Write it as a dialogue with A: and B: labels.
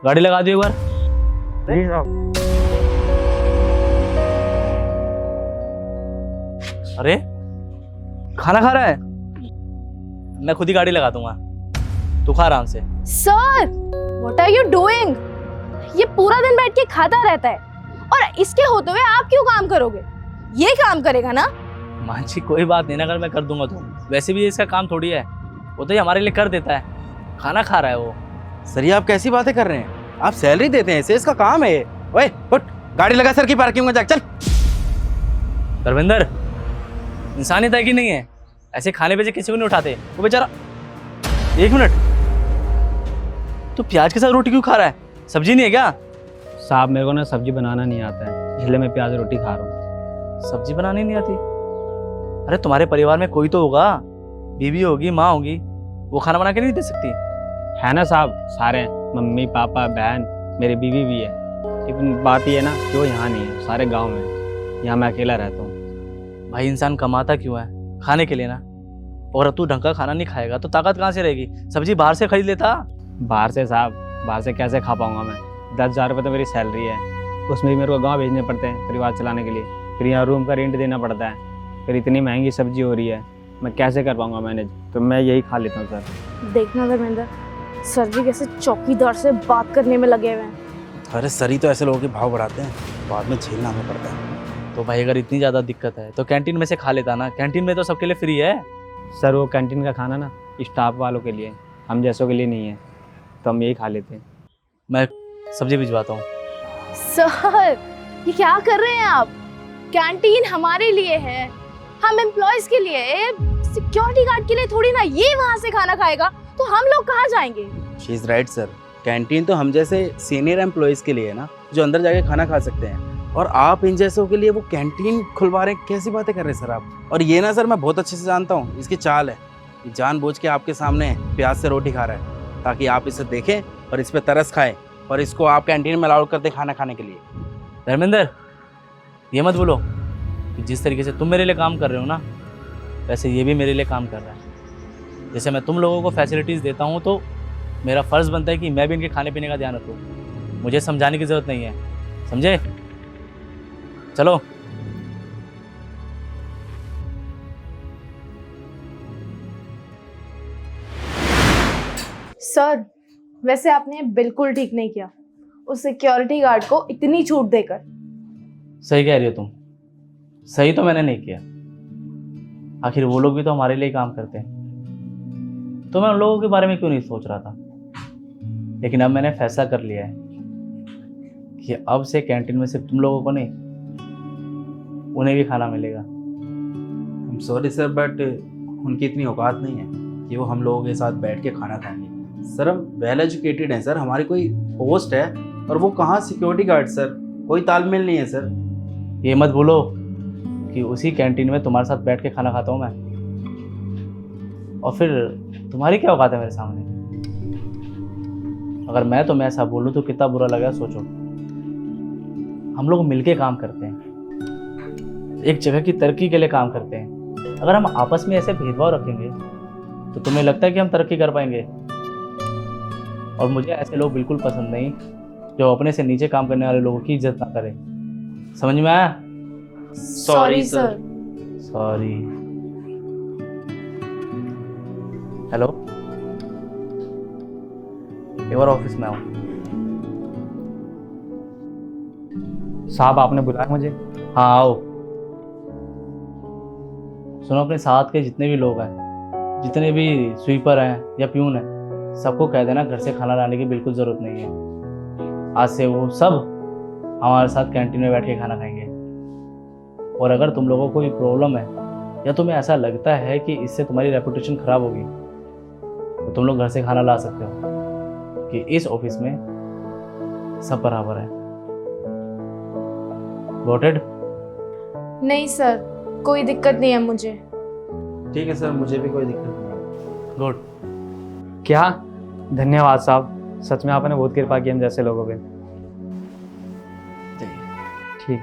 A: गाड़ी लगा दियो एक बार।
B: जी साहब।
A: अरे खाना खा रहा है? मैं खुद ही गाड़ी लगा दूंगा, तू खा आराम से।
C: Sir what are you doing? ये पूरा दिन बैठ के खाता रहता है और इसके होते हुए आप क्यों काम करोगे? ये काम करेगा ना?
A: मानसी कोई बात नहीं ना, अगर मैं कर दूंगा तो। वैसे भी इसका काम थोड़ी है, वो तो ये हमारे लिए कर देता है। खाना खा रहा है वो।
B: सर ये आप कैसी बातें कर रहे हैं? आप सैलरी देते हैं इसे, इसका काम है ये। ओए उठ, गाड़ी लगा सर की पार्किंग में जा, चल।
A: धर्मेंद्र, इंसानियत है कि नहीं है? ऐसे खाने पे से किसी को नहीं उठाते। वो बेचारा, एक मिनट, तू प्याज के साथ रोटी क्यों खा रहा है? सब्जी नहीं है क्या?
D: साहब मेरे को ना सब्जी बनाना नहीं आता है, इसलिए मैं प्याज रोटी खा रहा हूँ।
A: सब्जी बनानी नहीं आती? अरे तुम्हारे परिवार में कोई तो होगा, बीवी होगी, माँ होगी, वो खाना बना के नहीं दे सकती?
D: है ना साहब, सारे हैं, मम्मी पापा बहन, मेरी बीवी भी है। लेकिन बात ये है ना कि वो यहाँ नहीं है, सारे गाँव में है। यहाँ मैं अकेला रहता हूँ।
A: भाई इंसान कमाता क्यों है? खाने के लिए ना। और तू ढंग का खाना नहीं खाएगा तो ताकत कहाँ से रहेगी? सब्जी बाहर से खरीद लेता।
D: बाहर से साहब, बाहर से कैसे खा पाऊँगा मैं? 10,000 रुपये तो मेरी सैलरी है, उसमें भी मेरे को गाँव भेजने पड़ते हैं परिवार चलाने के लिए। फिर यहाँ रूम का रेंट देना पड़ता है, फिर इतनी महंगी सब्जी हो रही है, मैं कैसे कर पाऊँगा मैनेज? तो मैं यही खा लेता हूँ सर।
C: देखना धर्मेंद्र, सर जी कैसे चौकीदार से बात करने में लगे हुए हैं।
B: अरे सर ही तो ऐसे लोगों के भाव बढ़ाते हैं, बाद में झेलना हमें पड़ता है।
A: तो भाई अगर इतनी ज़्यादा दिक्कत है तो कैंटीन में से खा लेता ना। कैंटीन में तो सबके लिए फ्री है।
D: सर वो कैंटीन का खाना ना स्टाफ वालों के लिए, हम जैसों के लिए नहीं है, तो हम यही खा लेते हैं।
A: मैं सब्जी भिजवाता हूँ।
C: सर ये क्या कर रहे हैं आप? कैंटीन हमारे लिए है, हम एम्प्लॉयज के लिए है, सिक्योरिटी गार्ड के लिए थोड़ी ना। ये वहाँ से खाना खाएगा तो हम लोग कहाँ जाएंगे?
B: She is right sir, canteen तो हम जैसे सीनियर एम्प्लॉयज़ के लिए है ना, जो अंदर जाके खाना खा सकते हैं। और आप इन जैसों के लिए वो कैंटीन खुलवा रहे हैं, कैसी बातें कर रहे हैं सर आप? और ये ना सर मैं बहुत अच्छे से जानता हूँ, इसकी चाल है, ये जानबूझ के आपके सामने प्याज से रोटी खा रहा है ताकि आप इसे देखें और इस पर तरस खाएं और इसको आप कैंटीन में अलाउड करते खाना खाने के लिए।
A: धर्मेंद्र, ये मत बोलो कि जिस तरीके से तुम मेरे लिए काम कर रहे हो ना, वैसे ये भी मेरे लिए काम कर रहा है। जैसे मैं तुम लोगों को फैसिलिटीज़ देता हूँ तो मेरा फ़र्ज़ बनता है कि मैं भी इनके खाने पीने का ध्यान रखूँ। मुझे समझाने की ज़रूरत नहीं है, समझे? चलो।
C: सर वैसे आपने बिल्कुल ठीक नहीं किया उस सिक्योरिटी गार्ड को इतनी छूट देकर।
A: सही कह रही हो तुम, सही तो मैंने नहीं किया। आखिर वो लोग भी तो हमारे लिए ही काम करते हैं, तो मैं उन लोगों के बारे में क्यों नहीं सोच रहा था। लेकिन अब मैंने फैसला कर लिया है कि अब से कैंटीन में सिर्फ तुम लोगों को नहीं, उन्हें भी खाना मिलेगा।
B: I am sorry sir, but उनकी इतनी औकात नहीं है कि वो हम लोगों के साथ बैठ के खाना खाएंगे। सर हम वेल एजुकेटेड हैं सर, हमारी कोई पोस्ट है और वो कहाँ सिक्योरिटी गार्ड सर, कोई तालमेल नहीं है सर।
A: ये मत भूलो कि उसी कैंटीन में तुम्हारे साथ बैठ के खाना खाता हूँ मैं, और फिर तुम्हारी क्या औकात है मेरे सामने? अगर मैं तुम्हें ऐसा बोलूँ तो कितना बुरा लगेगा सोचो। हम लोग मिलके काम करते हैं, एक जगह की तरक्की के लिए काम करते हैं। अगर हम आपस में ऐसे भेदभाव रखेंगे तो तुम्हें लगता है कि हम तरक्की कर पाएंगे? और मुझे ऐसे लोग बिल्कुल पसंद नहीं जो अपने से नीचे काम करने वाले लोगों की इज्जत ना करें। समझ में आया?
C: Sorry sir.
A: सॉरी। हेलो, एक बार ऑफिस में आओ।
D: साहब आपने बुलाया मुझे?
A: हाँ आओ। सुनो, अपने साथ के जितने भी लोग हैं, जितने भी स्वीपर हैं या प्यून हैं, सबको कह देना घर से खाना लाने की बिल्कुल ज़रूरत नहीं है। आज से वो सब हमारे साथ कैंटीन में बैठ के खाना खाएंगे। और अगर तुम लोगों को कोई प्रॉब्लम है या तुम्हें ऐसा लगता है कि इससे तुम्हारी रेपुटेशन ख़राब होगी तो तुम लोग घर से खाना ला सकते हो, कि इस ऑफिस में सब बराबर है। Voted?
C: नहीं सर, कोई दिक्कत नहीं है मुझे।
B: ठीक है सर, मुझे भी कोई दिक्कत नहीं है।
A: गुड।
D: क्या धन्यवाद साहब, सच में आपने बहुत कृपा की हम जैसे लोगों पे। ठीक।